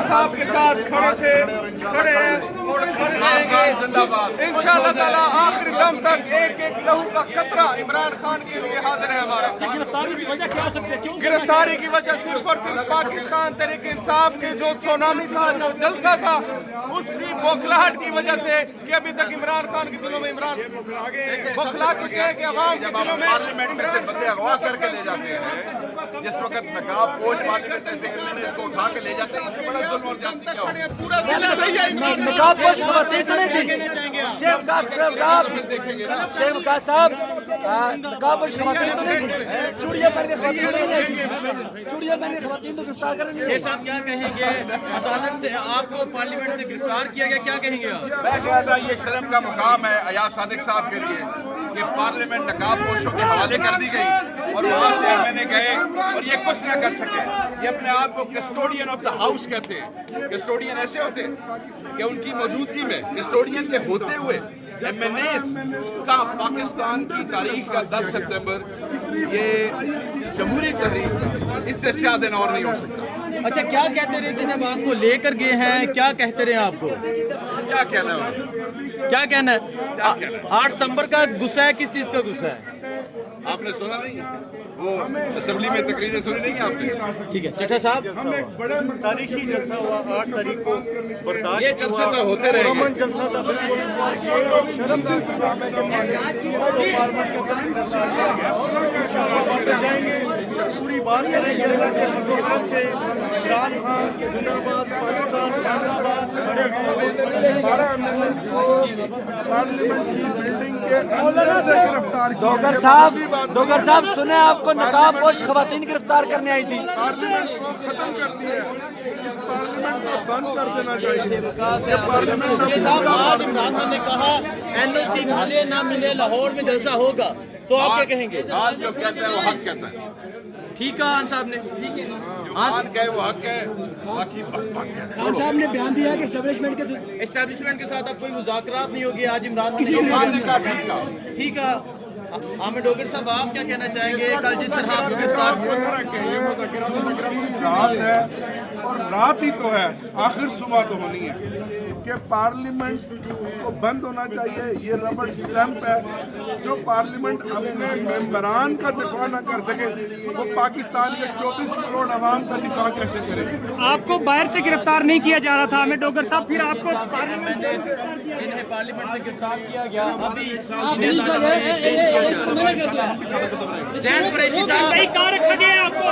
साहब के साथ खड़े थे, खड़े हैं और खड़े रहेंगे इंशाअल्लाह ताला आखिरी दम तक। एक एक लहू का कतरा इमरान खान के लिए हाजिर है हमारा। गिरफ्तारी की वजह क्या सकती है? क्यों गिरफ्तारी की वजह सिर्फ और सिर्फ पाकिस्तान तहरीक इंसाफ के जो सुनामी था, जो जलसा था, उसकी बौखलाहट की वजह से कि अभी तक इमरान खान के दिलों में इमरान बौखला चुके हैं कि अवाम के दिलों में पार्लियामेंट से बंदे अगवा करके ले जाते हैं। जिस वक्त नकाब पोश पार्लियामेंट से इसको उठा के ले जाते हैं, इससे बड़ा जुल्म और ज्यादती क्या होगा? पूरा जिला सही है। नकाब पोश खवातीन तो नहीं थी? शेख साहब नकाब पोश खवातीन तो नहीं थी? चूड़ियां पहन के खवातीन तो नहीं थी? चूड़ियां पहन के खवातीन तो गिरफ्तार करने नहीं? शेख साहब क्या कहेंगे? अदालत से आपको पार्लियामेंट से गिरफ्तार किया गया, क्या कहेंगे आप? मैं कहता ये शर्म का मुकाम है अयाज सादिक साहब के लिए कि पार्लियामेंट नकाब पोशों के हवाले कर दी गई और वहाँ से मैंने गए और ये कुछ ना कर सके। ये अपने आप को कस्टोडियन ऑफ द हाउस कहते हैं। कस्टोडियन ऐसे होते हैं कि उनकी मौजूदगी में कस्टोडियन के होते हुए MNAs का पाकिस्तान की तारीख का 10 सितंबर ये जमहूरी तहरीक का इससे ज्यादा और नहीं हो सकता। अच्छा, क्या कहते रहे थे जब आपको लेकर गए हैं? क्या कहते रहे आपको? क्या कहना है? क्या कहना है? 8 सितंबर का गुस्सा है, किस चीज का गुस्सा है? आपने सुना नहीं है? वो असेंबली में तकरीरें सुनी नहीं आपने? ठीक है चट्टा साहब, हम एक बड़े तारीखी जलसा हुआ 8 तारीख को बर्दाश्त ये जलसा तो होते रहेंगे। अमन जलसा था बिल्कुल। ये शर्मनाक काम है जो पार्लियामेंट के अंदर गिरफ्तार किया गया। इंशाअल्लाह वापस जाएंगे, पूरी बात करेंगे अल्लाह के फजल करम से। इमरान खान जिंदाबाद, पाकिस्तान जिंदाबाद से बड़े पार्लियामेंट की बिल्डिंग के अंदर से गिरफ्तार किया। डोगर साहब सुने आपको नकाब पोश खवातीन गिरफ्तार करने आई थी? पार्लियामेंट को खत्म कर दिया, इस पार्लियामेंट को बंद कर देना चाहिए। पार्लियामेंट शेख साहब, आज इमरान खान ने कहा NOC मिले ना मिले लाहौर में जलसा होगा, तो आप क्या कहेंगे? आज जो कहता है वो हक कहता है। ठीक है खान साहब ने, ठीक है मान कहे वो हक है, बाकी खान साहब ने बयान दिया कि एस्टेब्लिशमेंट के साथ अब कोई मुज़ाकरात नहीं होगी। आज इमरान खान ने कहा ठीक है। आमिर डोगर साहब, आप क्या कहना चाहेंगे? कल जिस तरह आपको गिरफ्तार रात है और रात ही तो है, आखिर सुबह तो होनी है कि पार्लियामेंट को बंद होना चाहिए। ये रबड़ स्टैंप है। जो पार्लियामेंट अपने मेंबरान का दिफा न कर सके, वो पाकिस्तान के 24 करोड़ अवाम का दिफा कैसे करेगी? आपको बाहर से गिरफ्तार नहीं किया जा रहा था हमें डोगर साहब, फिर आपको पार्लियामेंट से गिरफ्तार किया गया। अभी जैन कुरैशी साहब कहाँ रखा गया आपको?